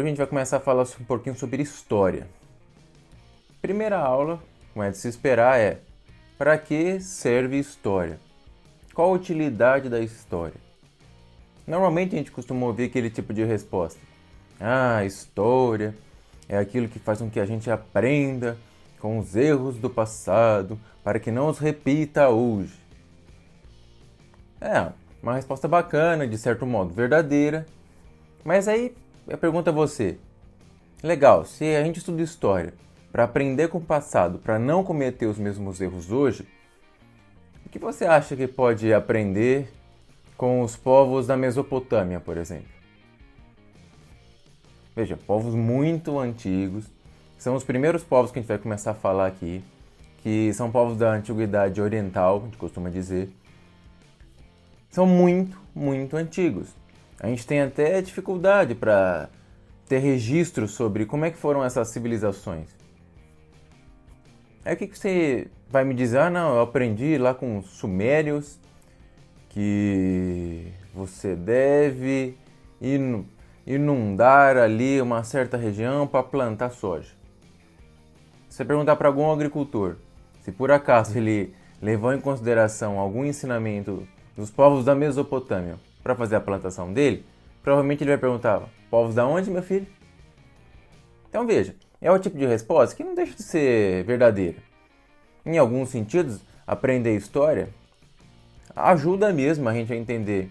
hoje a gente vai começar a falar um pouquinho sobre história. Primeira aula, como é de se esperar, é: para que serve história? Qual a utilidade da história? Normalmente a gente costuma ouvir aquele tipo de resposta: ah, história é aquilo que faz com que a gente aprenda com os erros do passado para que não os repita hoje. É, uma resposta bacana, de certo modo verdadeira, mas aí eu pergunto a você: legal, se a gente estuda história para aprender com o passado, para não cometer os mesmos erros hoje, o que você acha que pode aprender com os povos da Mesopotâmia, por exemplo? Veja, povos muito antigos, são os primeiros povos que a gente vai começar a falar aqui, que são povos da Antiguidade Oriental, a gente costuma dizer. São muito antigos. A gente tem até dificuldade para ter registros sobre como é que foram essas civilizações. Aí o que você vai me dizer? Ah, não, eu aprendi lá com os sumérios que você deve inundar ali uma certa região para plantar soja. Se você perguntar para algum agricultor se por acaso ele levou em consideração algum ensinamento dos povos da Mesopotâmia para fazer a plantação dele, provavelmente ele vai perguntar: povos da onde, meu filho? Então veja, é o tipo de resposta que não deixa de ser verdadeira. Em alguns sentidos, aprender história ajuda mesmo a gente a entender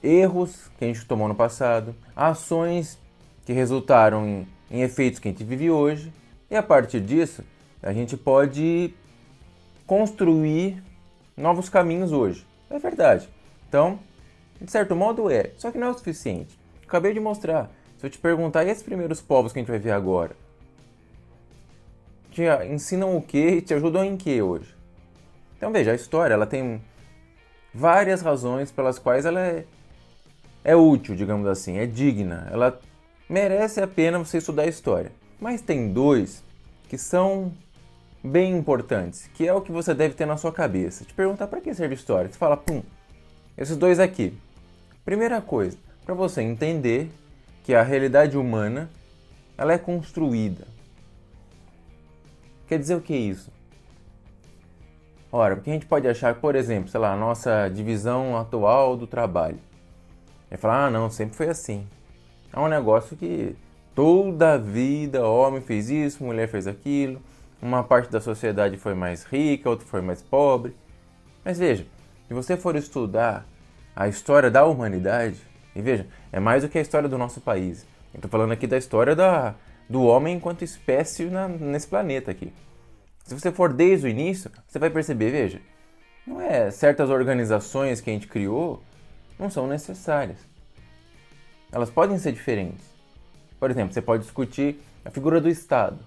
erros que a gente tomou no passado, ações que resultaram em efeitos que a gente vive hoje, e a partir disso a gente pode construir novos caminhos hoje. É verdade. Então, de certo modo é, só que não é o suficiente. Acabei de mostrar. Se eu te perguntar, e esses primeiros povos que a gente vai ver agora? Te ensinam o que e te ajudam em que hoje? Então veja, a história ela tem várias razões pelas quais ela é útil, digamos assim, é digna. Ela merece a pena você estudar a história. Mas tem dois que são bem importantes, que é o que você deve ter na sua cabeça. Te perguntar para que serve história. Você fala, esses dois aqui. Primeira coisa, para você entender que a realidade humana ela é construída. Quer dizer o que é isso? Ora, porque a gente pode achar, por exemplo, sei lá, a nossa divisão atual do trabalho. E falar, ah não, sempre foi assim. É um negócio que toda a vida homem fez isso, mulher fez aquilo, uma parte da sociedade foi mais rica, outra foi mais pobre. Mas veja, se você for estudar a história da humanidade, e veja, é mais do que a história do nosso país. Eu estou falando aqui da história do homem enquanto espécie nesse planeta aqui. Se você for desde o início, você vai perceber, veja, não é certas organizações que a gente criou não são necessárias. Elas podem ser diferentes. Por exemplo, você pode discutir a figura do Estado.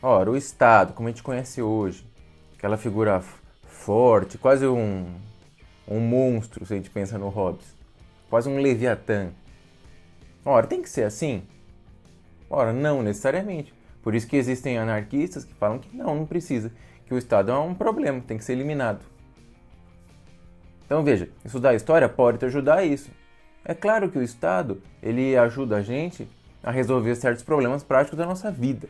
Ora, o Estado, como a gente conhece hoje, aquela figura forte, quase um monstro, se a gente pensa no Hobbes, quase um Leviatã. Ora, tem que ser assim? Ora, não necessariamente. Por isso que existem anarquistas que falam que não precisa, que o Estado é um problema, tem que ser eliminado. Então veja, estudar a história pode te ajudar a isso. É claro que o Estado, ele ajuda a gente a resolver certos problemas práticos da nossa vida.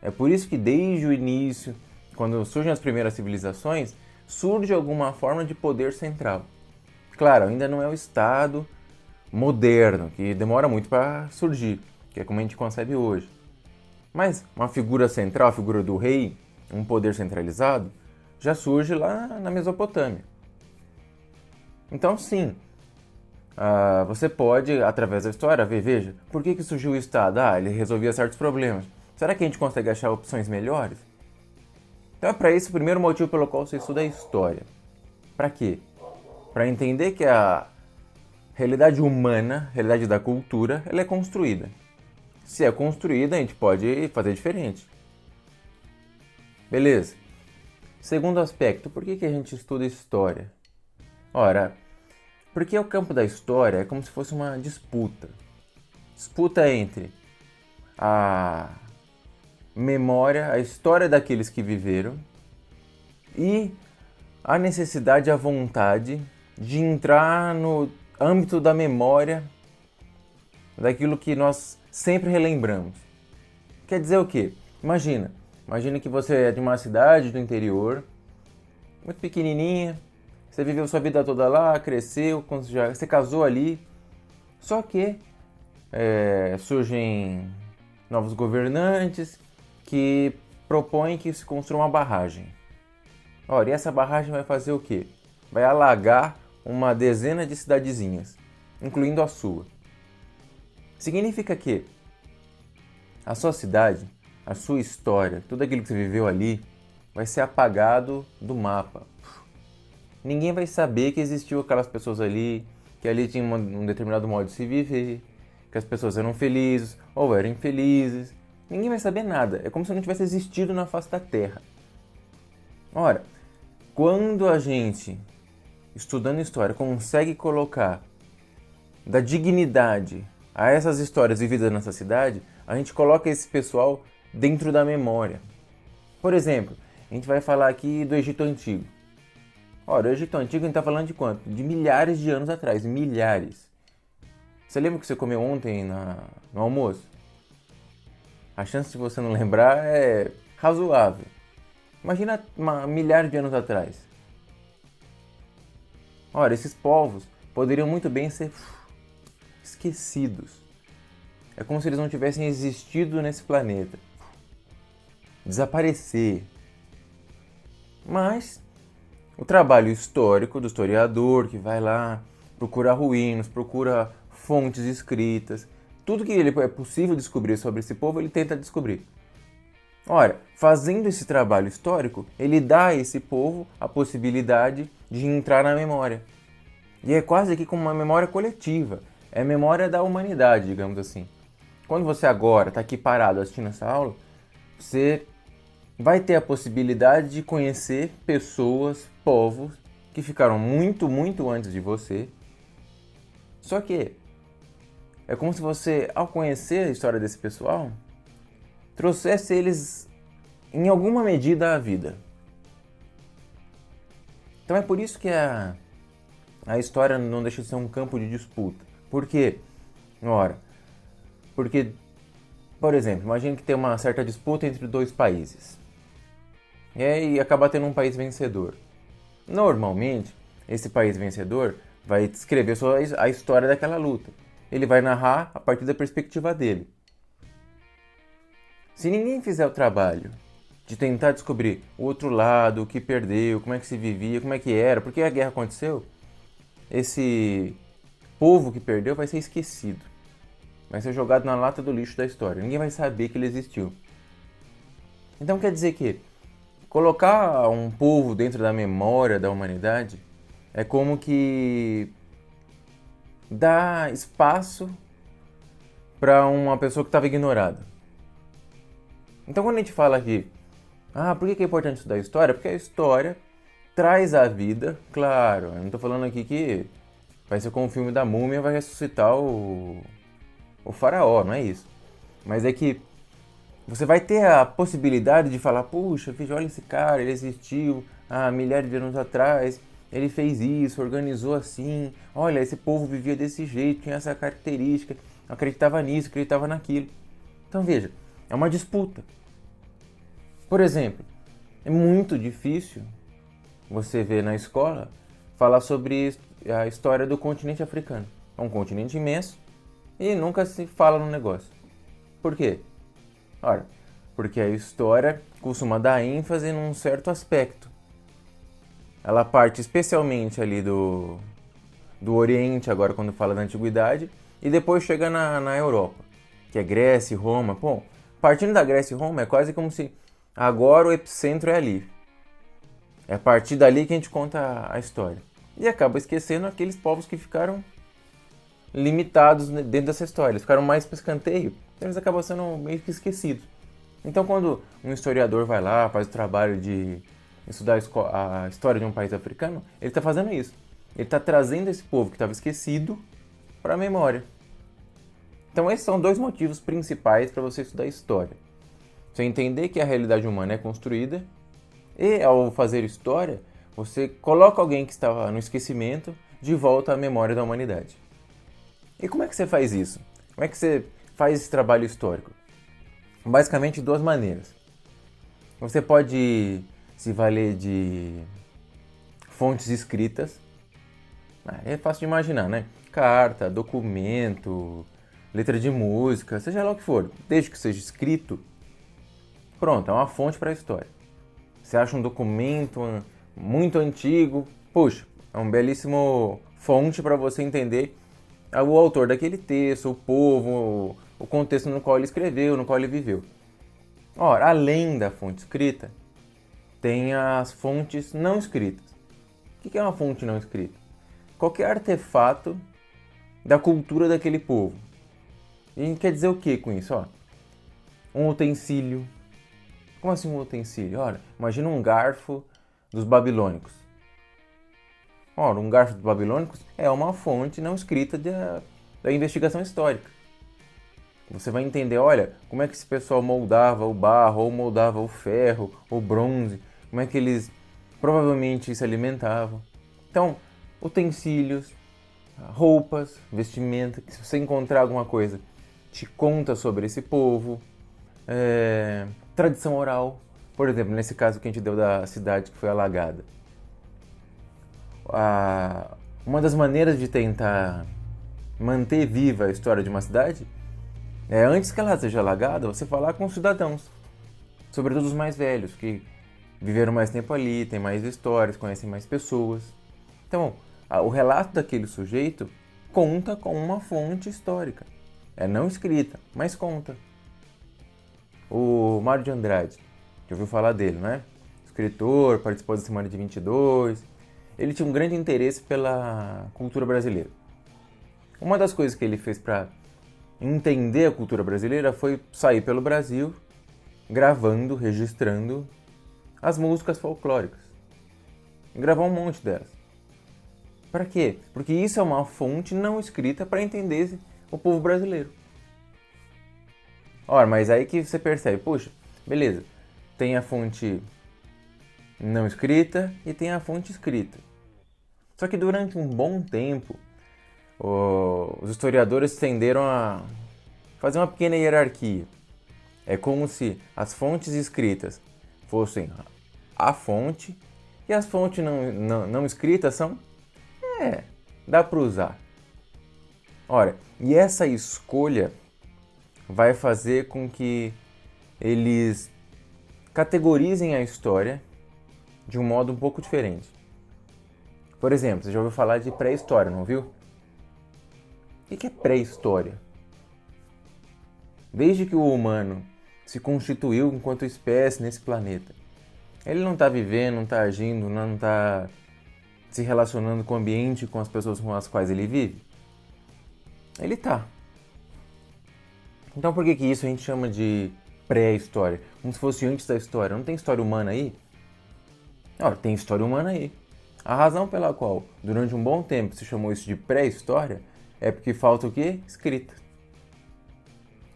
É por isso que desde o início, quando surgem as primeiras civilizações, surge alguma forma de poder central. Claro, ainda não é o Estado moderno, que demora muito para surgir, que é como a gente concebe hoje. Mas uma figura central, a figura do rei, um poder centralizado, já surge lá na Mesopotâmia. Então sim, você pode, através da história, veja, por que surgiu o Estado? Ah, ele resolvia certos problemas. Será que a gente consegue achar opções melhores? Então é para isso o primeiro motivo pelo qual você estuda a história. Para quê? Para entender que a realidade humana, a realidade da cultura, ela é construída. Se é construída, a gente pode fazer diferente. Beleza. Segundo aspecto, por que a gente estuda história? Ora, porque o campo da história é como se fosse uma disputa. Disputa entre a memória, a história daqueles que viveram e a necessidade, a vontade de entrar no âmbito da memória daquilo que nós sempre relembramos. Quer dizer o quê? Imagina que você é de uma cidade do interior, muito pequenininha, você viveu sua vida toda lá, cresceu, você casou ali, só que surgem novos governantes que propõem que se construa uma barragem. Ora, e essa barragem vai fazer o quê? Vai alagar uma dezena de cidadezinhas, incluindo a sua. Significa que a sua cidade, a sua história, tudo aquilo que você viveu ali, vai ser apagado do mapa. Ninguém vai saber que existiu aquelas pessoas ali, que ali tinha um determinado modo de se viver, que as pessoas eram felizes ou eram infelizes. Ninguém vai saber nada. É como se não tivesse existido na face da Terra. Ora, quando a gente, estudando história, consegue colocar da dignidade a essas histórias vividas nessa cidade, a gente coloca esse pessoal dentro da memória. Por exemplo, a gente vai falar aqui do Egito Antigo. Ora, o Egito Antigo a gente está falando de quanto? De milhares de anos atrás, milhares. Você lembra o que você comeu ontem no almoço? A chance de você não lembrar é razoável. Imagina milhares de anos atrás. Ora, esses povos poderiam muito bem ser esquecidos. É como se eles não tivessem existido nesse planeta. Desaparecer. Mas o trabalho histórico do historiador que vai lá, procura ruínas, procura fontes escritas, tudo que é possível descobrir sobre esse povo, ele tenta descobrir. Ora, fazendo esse trabalho histórico, ele dá a esse povo a possibilidade de entrar na memória. E é quase que como uma memória coletiva. É a memória da humanidade, digamos assim. Quando você agora está aqui parado assistindo essa aula, você vai ter a possibilidade de conhecer pessoas, povos, que ficaram muito, muito antes de você. Só que é como se você, ao conhecer a história desse pessoal, trouxesse eles, em alguma medida, à vida. Então é por isso que a história não deixa de ser um campo de disputa. Por quê? Ora, porque, por exemplo, imagine que tem uma certa disputa entre dois países. E aí acaba tendo um país vencedor. Normalmente, esse país vencedor vai descrever a história daquela luta. Ele vai narrar a partir da perspectiva dele. Se ninguém fizer o trabalho de tentar descobrir o outro lado, o que perdeu, como é que se vivia, como é que era, por que a guerra aconteceu, esse povo que perdeu vai ser esquecido. Vai ser jogado na lata do lixo da história. Ninguém vai saber que ele existiu. Então quer dizer que colocar um povo dentro da memória da humanidade é como que dá espaço para uma pessoa que estava ignorada. Então quando a gente fala aqui, por que é importante estudar história? Porque a história traz à vida, claro, eu não estou falando aqui que vai ser como o filme da Múmia, vai ressuscitar o faraó, não é isso. Mas é que você vai ter a possibilidade de falar, puxa, olha esse cara, ele existiu há milhares de anos atrás, ele fez isso, organizou assim, olha, esse povo vivia desse jeito, tinha essa característica, acreditava nisso, acreditava naquilo. Então veja, é uma disputa. Por exemplo, é muito difícil você ver na escola falar sobre a história do continente africano. É um continente imenso e nunca se fala no negócio. Por quê? Ora, porque a história costuma dar ênfase num certo aspecto. Ela parte especialmente ali do Oriente, agora quando fala da Antiguidade, e depois chega na Europa, que é Grécia e Roma. Bom, partindo da Grécia e Roma é quase como se agora o epicentro é ali. É a partir dali que a gente conta a história. E acaba esquecendo aqueles povos que ficaram limitados dentro dessa história. Eles ficaram mais para escanteio, então eles acabam sendo meio que esquecidos. Então quando um historiador vai lá, faz o trabalho de estudar a história de um país africano, ele está fazendo isso. Ele está trazendo esse povo que estava esquecido para a memória. Então esses são dois motivos principais para você estudar história. Você entender que a realidade humana é construída e, ao fazer história, você coloca alguém que estava no esquecimento de volta à memória da humanidade. E como é que você faz isso? Como é que você faz esse trabalho histórico? Basicamente de duas maneiras. Você pode se valer de fontes escritas. É fácil de imaginar, né? Carta, documento, letra de música, seja lá o que for. Desde que seja escrito, pronto, é uma fonte para a história. Você acha um documento muito antigo, puxa, é um belíssimo fonte para você entender o autor daquele texto, o povo, o contexto no qual ele escreveu, no qual ele viveu. Ora, além da fonte escrita, tem as fontes não escritas. O que é uma fonte não escrita? Qualquer artefato da cultura daquele povo. E a gente quer dizer o que com isso? Ó, um utensílio. Como assim um utensílio? Olha, imagina um garfo dos babilônicos. Ora, um garfo dos babilônicos é uma fonte não escrita da investigação histórica. Você vai entender, olha, como é que esse pessoal moldava o barro, ou moldava o ferro, o bronze, como é que eles provavelmente se alimentavam. Então, utensílios, roupas, vestimenta, que se você encontrar alguma coisa, te conta sobre esse povo. Tradição oral, por exemplo, nesse caso que a gente deu da cidade que foi alagada. Uma das maneiras de tentar manter viva a história de uma cidade é, antes que ela seja alagada, você falar com os cidadãos, sobretudo os mais velhos, que viveram mais tempo ali, têm mais histórias, conhecem mais pessoas. Então, o relato daquele sujeito conta com uma fonte histórica. É não escrita, mas conta. O Mário de Andrade, já ouviu falar dele, não é? Escritor, participou da Semana de 22. Ele tinha um grande interesse pela cultura brasileira. Uma das coisas que ele fez para entender a cultura brasileira foi sair pelo Brasil, gravando, registrando as músicas folclóricas. Gravar um monte delas. Para quê? Porque isso é uma fonte não escrita para entender o povo brasileiro. Ora, mas aí que você percebe, poxa, beleza, tem a fonte não escrita e tem a fonte escrita. Só que durante um bom tempo, os historiadores tenderam a fazer uma pequena hierarquia. É como se as fontes escritas fossem a fonte e as fontes não escritas são, dá para usar. Ora, e essa escolha vai fazer com que eles categorizem a história de um modo um pouco diferente. Por exemplo, você já ouviu falar de pré-história, não viu? O que é pré-história? Desde que o humano se constituiu enquanto espécie nesse planeta, ele não está vivendo, não está agindo, não está se relacionando com o ambiente, com as pessoas com as quais ele vive? Ele está. Então por que isso a gente chama de pré-história? Como se fosse antes da história. Não tem história humana aí? Ora, tem história humana aí. A razão pela qual, durante um bom tempo, se chamou isso de pré-história é porque falta o quê? Escrita.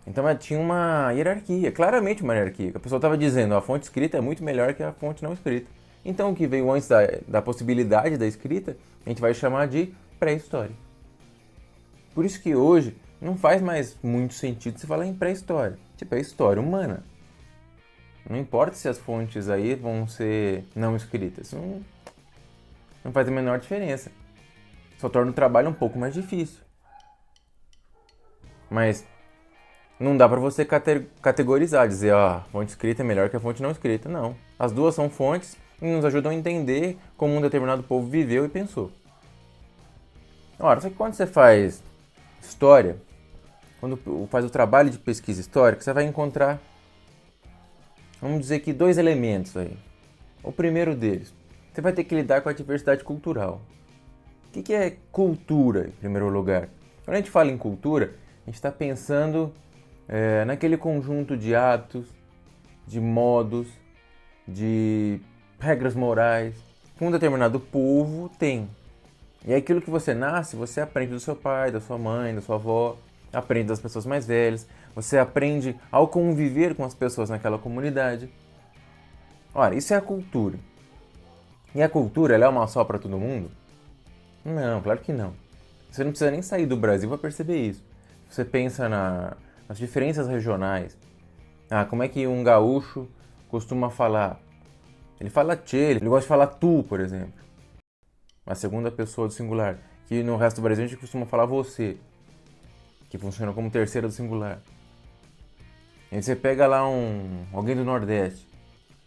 Então tinha uma hierarquia, claramente uma hierarquia. A pessoa estava dizendo, a fonte escrita é muito melhor que a fonte não escrita. Então o que veio antes da possibilidade da escrita, a gente vai chamar de pré-história. Por isso que hoje não faz mais muito sentido se falar em pré-história. Tipo, é história humana. Não importa se as fontes aí vão ser não escritas. Não faz a menor diferença. Só torna o trabalho um pouco mais difícil. Mas não dá para você categorizar, dizer, a fonte escrita é melhor que a fonte não escrita. Não. As duas são fontes e nos ajudam a entender como um determinado povo viveu e pensou. Ora, só que quando você faz história, quando faz o trabalho de pesquisa histórica, você vai encontrar, vamos dizer que, dois elementos aí. O primeiro deles, você vai ter que lidar com a diversidade cultural. O que é cultura, em primeiro lugar? Quando a gente fala em cultura, a gente está pensando naquele conjunto de hábitos, de modos, de regras morais que um determinado povo tem. E é aquilo que você nasce, você aprende do seu pai, da sua mãe, da sua avó, aprende das pessoas mais velhas, você aprende ao conviver com as pessoas naquela comunidade. Ora, isso é a cultura. E a cultura, ela é uma só para todo mundo? Não, claro que não. Você não precisa nem sair do Brasil para perceber isso. você pensa nas diferenças regionais. Ah, como é que um gaúcho costuma falar? Ele fala tchê, ele gosta de falar tu, por exemplo. A segunda pessoa do singular. Que no resto do Brasil a gente costuma falar você, que funciona como terceira do singular. E aí você pega lá alguém do Nordeste,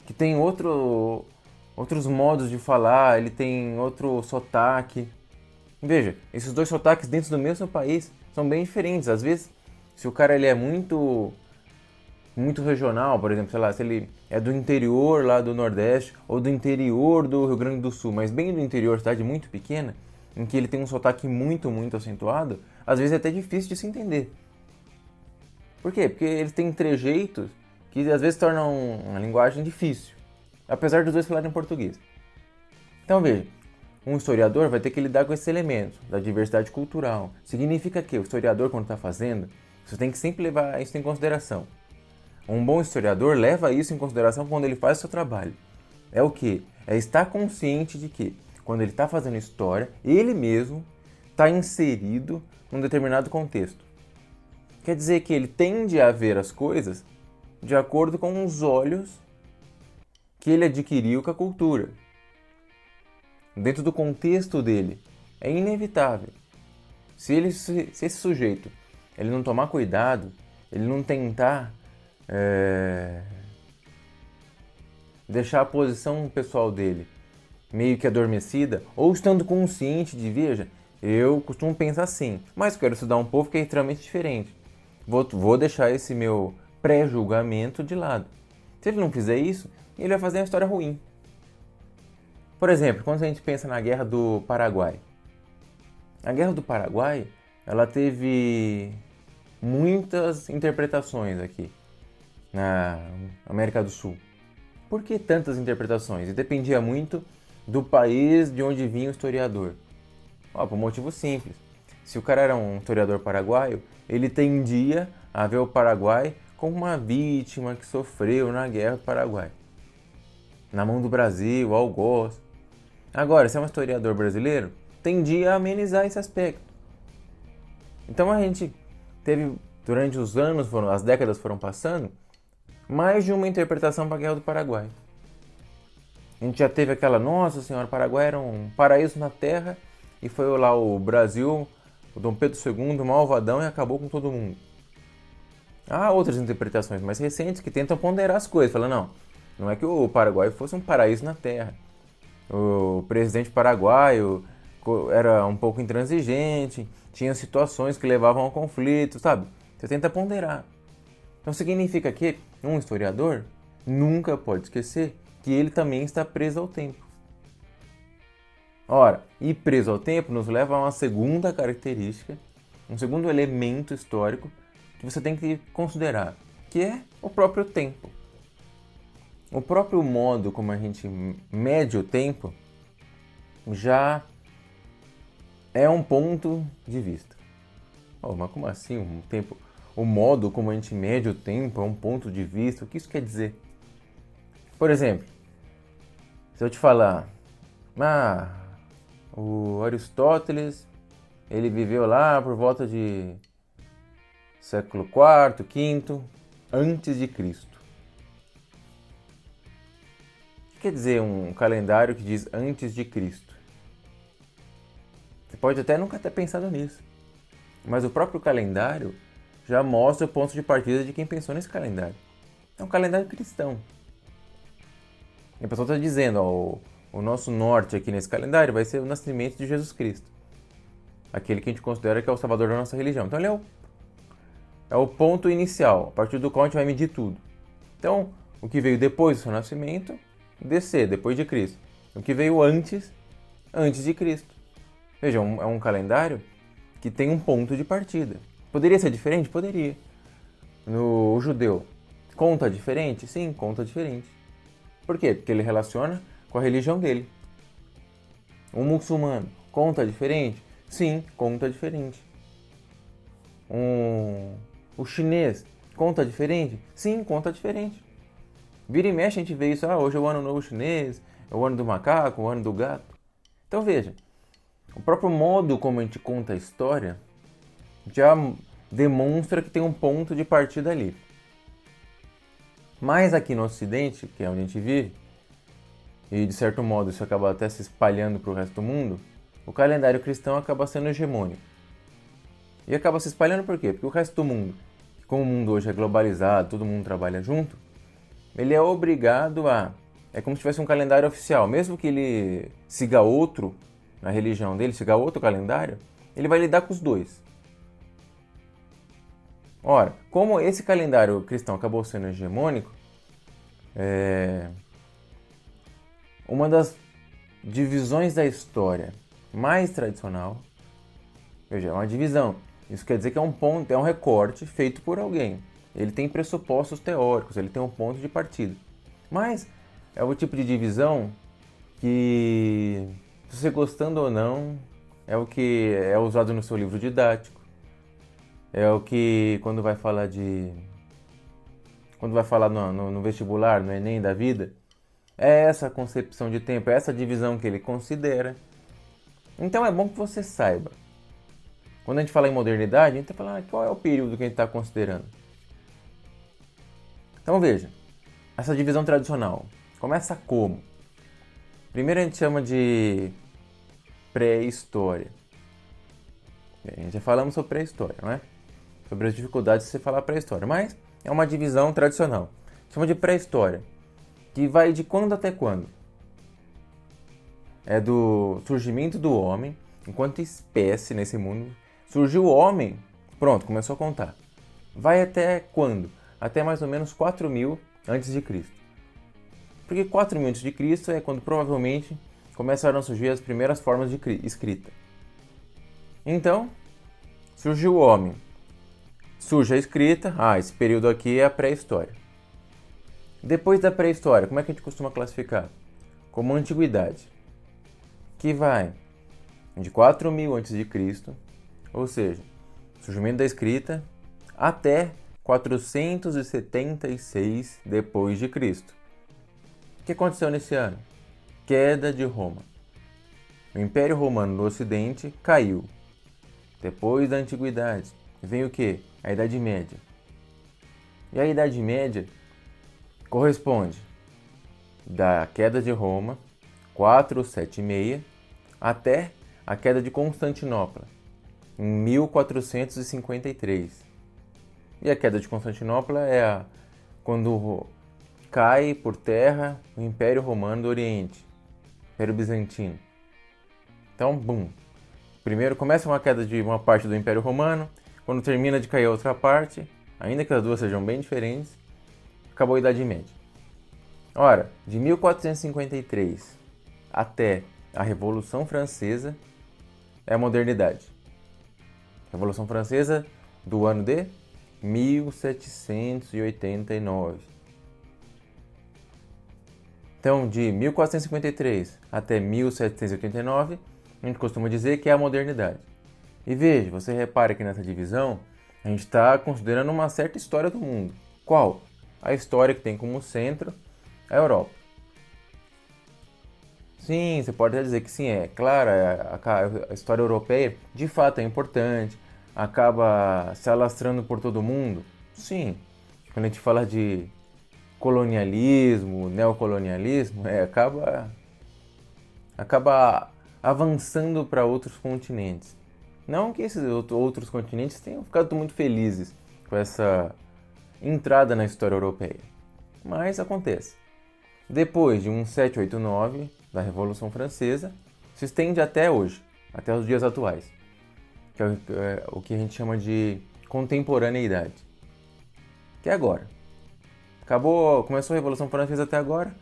que tem outros modos de falar, ele tem outro sotaque. Veja, esses dois sotaques dentro do mesmo país são bem diferentes. Às vezes, se o cara ele é muito regional, por exemplo, sei lá, se ele é do interior lá do Nordeste ou do interior do Rio Grande do Sul, mas bem do interior, cidade muito pequena, em que ele tem um sotaque muito acentuado, às vezes é até difícil de se entender. Por quê? Porque eles têm trejeitos que às vezes tornam uma linguagem difícil, apesar dos dois falarem português. Então veja, um historiador vai ter que lidar com esses elementos da diversidade cultural. Significa que o historiador, quando está fazendo, você tem que sempre levar isso em consideração. Um bom historiador leva isso em consideração quando ele faz o seu trabalho. É o quê? É estar consciente de que, quando ele está fazendo história, ele mesmo está inserido num determinado contexto. Quer dizer que ele tende a ver as coisas de acordo com os olhos que ele adquiriu com a cultura. Dentro do contexto dele. É inevitável. Se esse sujeito ele não tomar cuidado, ele não tentar deixar a posição pessoal dele meio que adormecida, ou estando consciente de, veja, eu costumo pensar assim, mas quero estudar um povo que é extremamente diferente. Vou deixar esse meu pré-julgamento de lado. Se ele não fizer isso, ele vai fazer uma história ruim. Por exemplo, quando a gente pensa na Guerra do Paraguai. A Guerra do Paraguai, ela teve muitas interpretações aqui na América do Sul. Por que tantas interpretações? E dependia muito do país de onde vinha o historiador. Por um motivo simples. Se o cara era um historiador paraguaio, ele tendia a ver o Paraguai como uma vítima que sofreu na Guerra do Paraguai. Na mão do Brasil, algoz. Agora, se é um historiador brasileiro, tendia a amenizar esse aspecto. Então a gente teve, durante os anos, as décadas foram passando, mais de uma interpretação para a Guerra do Paraguai. A gente já teve aquela, nossa senhora, o Paraguai era um paraíso na terra, e foi lá o Brasil, o Dom Pedro II, malvadão, e acabou com todo mundo. Há outras interpretações mais recentes que tentam ponderar as coisas, falando, não é que o Paraguai fosse um paraíso na terra. O presidente paraguaio era um pouco intransigente, tinha situações que levavam ao conflito, sabe? Você tenta ponderar. Então significa que um historiador nunca pode esquecer que ele também está preso ao tempo. Ora, e preso ao tempo nos leva a uma segunda característica, um segundo elemento histórico que você tem que considerar, que é o próprio tempo. O próprio modo como a gente mede o tempo já é um ponto de vista. Mas como assim um tempo? O modo como a gente mede o tempo é um ponto de vista? O que isso quer dizer? Por exemplo, se eu te falar, o Aristóteles, ele viveu lá por volta de século IV, V, antes de Cristo. O que quer dizer um calendário que diz antes de Cristo? Você pode até nunca ter pensado nisso, mas o próprio calendário já mostra o ponto de partida de quem pensou nesse calendário. É um calendário cristão. E a pessoa está dizendo, o nosso norte aqui nesse calendário vai ser o nascimento de Jesus Cristo. Aquele que a gente considera que é o salvador da nossa religião. Então ele é o ponto inicial, a partir do qual a gente vai medir tudo. Então, o que veio depois do seu nascimento, DC, depois de Cristo. O que veio antes de Cristo. Veja, é um calendário que tem um ponto de partida. Poderia ser diferente? Poderia. O judeu conta diferente? Sim, conta diferente. Por quê? Porque ele relaciona com a religião dele. Um muçulmano conta diferente? Sim, conta diferente. O chinês conta diferente? Sim, conta diferente. Vira e mexe a gente vê isso, hoje é o ano novo chinês, é o ano do macaco, o ano do gato. Então veja, o próprio modo como a gente conta a história já demonstra que tem um ponto de partida ali. Mas aqui no Ocidente, que é onde a gente vive, e de certo modo isso acaba até se espalhando para o resto do mundo, o calendário cristão acaba sendo hegemônico. E acaba se espalhando por quê? Porque o resto do mundo, como o mundo hoje é globalizado, todo mundo trabalha junto, ele é obrigado a... É como se tivesse um calendário oficial. Mesmo que ele siga outro, na religião dele, siga outro calendário, ele vai lidar com os dois. Ora, como esse calendário cristão acabou sendo hegemônico, uma das divisões da história mais tradicional, veja, é uma divisão. Isso quer dizer que é um ponto, é um recorte feito por alguém. Ele tem pressupostos teóricos, ele tem um ponto de partida. Mas é o tipo de divisão que, se você gostando ou não, é o que é usado no seu livro didático. É o que quando vai falar no vestibular, no Enem da vida, é essa concepção de tempo, é essa divisão que ele considera. Então é bom que você saiba. Quando a gente fala em modernidade, a gente está falando qual é o período que a gente está considerando. Então veja, essa divisão tradicional começa como? Primeiro a gente chama de pré-história. A gente já falamos sobre pré-história, não é? Sobre as dificuldades de você falar pré-história, mas é uma divisão tradicional. Chama de pré-história, que vai de quando até quando? É do surgimento do homem, enquanto espécie nesse mundo. Surgiu o homem, pronto, começou a contar. Vai até quando? Até mais ou menos 4.000 antes de Cristo. Porque 4.000 antes de Cristo é quando provavelmente começaram a surgir as primeiras formas de escrita. Então, surgiu o homem. Surge a escrita, esse período aqui é a pré-história. Depois da pré-história, como é que a gente costuma classificar? Como antiguidade, que vai de 4.000 a.C., ou seja, surgimento da escrita, até 476 depois de Cristo. O que aconteceu nesse ano? Queda de Roma. O Império Romano do Ocidente caiu. Depois da antiguidade, vem o quê? A Idade Média. E a Idade Média corresponde da queda de Roma, 476, até a queda de Constantinopla, em 1453. E a queda de Constantinopla é quando cai por terra o Império Romano do Oriente, Império Bizantino. Então, bum! Primeiro começa uma queda de uma parte do Império Romano, quando termina de cair a outra parte, ainda que as duas sejam bem diferentes, acabou a Idade Média. Ora, de 1453 até a Revolução Francesa é a modernidade. Revolução Francesa do ano de 1789. Então, de 1453 até 1789, a gente costuma dizer que é a modernidade. E veja, você repara que nessa divisão, a gente está considerando uma certa história do mundo. Qual? A história que tem como centro a Europa. Sim, você pode até dizer que sim, é claro, a história europeia de fato é importante, acaba se alastrando por todo mundo. Sim, quando a gente fala de colonialismo, neocolonialismo, acaba avançando para outros continentes. Não que esses outros continentes tenham ficado muito felizes com essa entrada na história europeia, mas acontece. Depois de 1789, da Revolução Francesa, se estende até hoje, até os dias atuais, que é o que a gente chama de contemporaneidade, que é agora. Começou a Revolução Francesa até agora,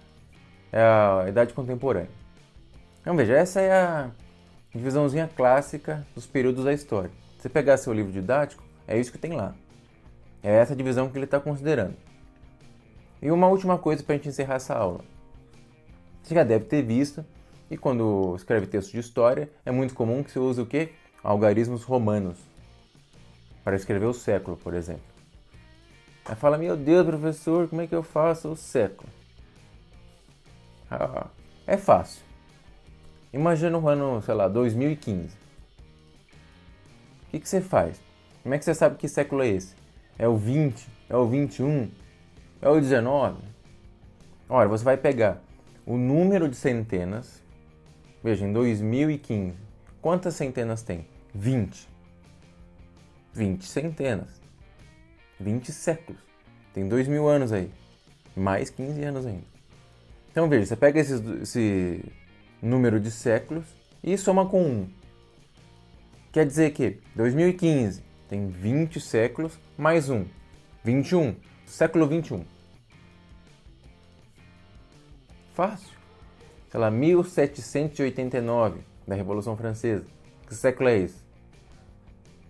é a Idade Contemporânea. Então veja, essa é a divisãozinha clássica dos períodos da história. Se você pegar seu livro didático, é isso que tem lá. É essa divisão que ele está considerando. E uma última coisa para a gente encerrar essa aula. Você já deve ter visto, e quando escreve texto de história, é muito comum que você use o quê? Algarismos romanos, para escrever o século, por exemplo. Aí fala, meu Deus, professor, como é que eu faço o século? É fácil. Imagina o ano, sei lá, 2015. O que você faz? Como é que você sabe que século é esse? É o 20? É o 21? É o 19? Olha, você vai pegar o número de centenas. Veja, em 2015, quantas centenas tem? 20. 20 centenas. 20 séculos. Tem 2000 anos aí. Mais 15 anos ainda. Então veja, você pega esse número de séculos e soma com 1. Quer dizer que 2015 tem 20 séculos mais 1. 21. Século 21. Fácil. Sei lá, 1789, da Revolução Francesa. Que século é esse?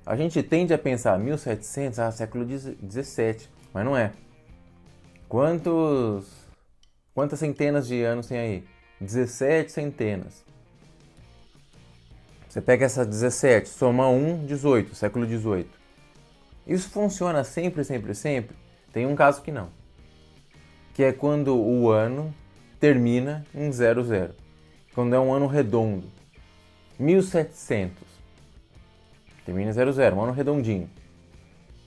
A gente tende a pensar 1700, século 17, mas não é. Quantas centenas de anos tem aí? 17 centenas. Você pega essa 17, soma 1, 18, século 18. Isso funciona sempre, sempre, sempre? Tem um caso que não. Que é quando o ano termina em 00. Quando é um ano redondo. 1700. Termina em 00, um ano redondinho.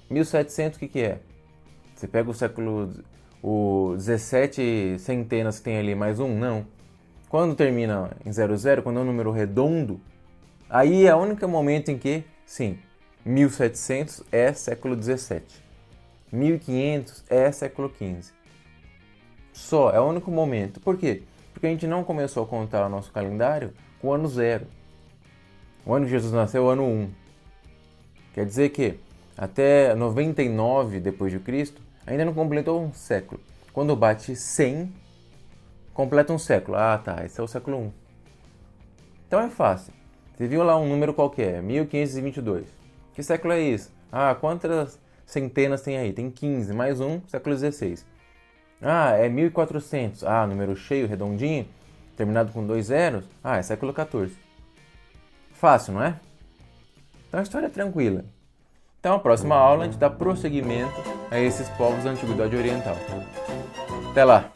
1700 o que é? Você pega o século... O 17 centenas que tem ali mais 1? Não. Quando termina em 00, quando é um número redondo, aí é o único momento em que, sim, 1700 é século 17. 1500 é século 15. Só, é o único momento. Por quê? Porque a gente não começou a contar o nosso calendário com o ano 0. O ano que Jesus nasceu é o ano 1. Quer dizer que até 99 depois de Cristo ainda não completou um século. Quando bate 100, completa um século. Ah, tá, esse é o século 1. Então é fácil. Você viu lá um número qualquer, 1522. Que século é isso? Quantas centenas tem aí? Tem 15, mais um, século 16. É 1400. Número cheio, redondinho, terminado com 2 zeros. É século 14. Fácil, não é? Então a história é tranquila. Então a próxima aula a gente dá prosseguimento a esses povos da Antiguidade Oriental. Até lá!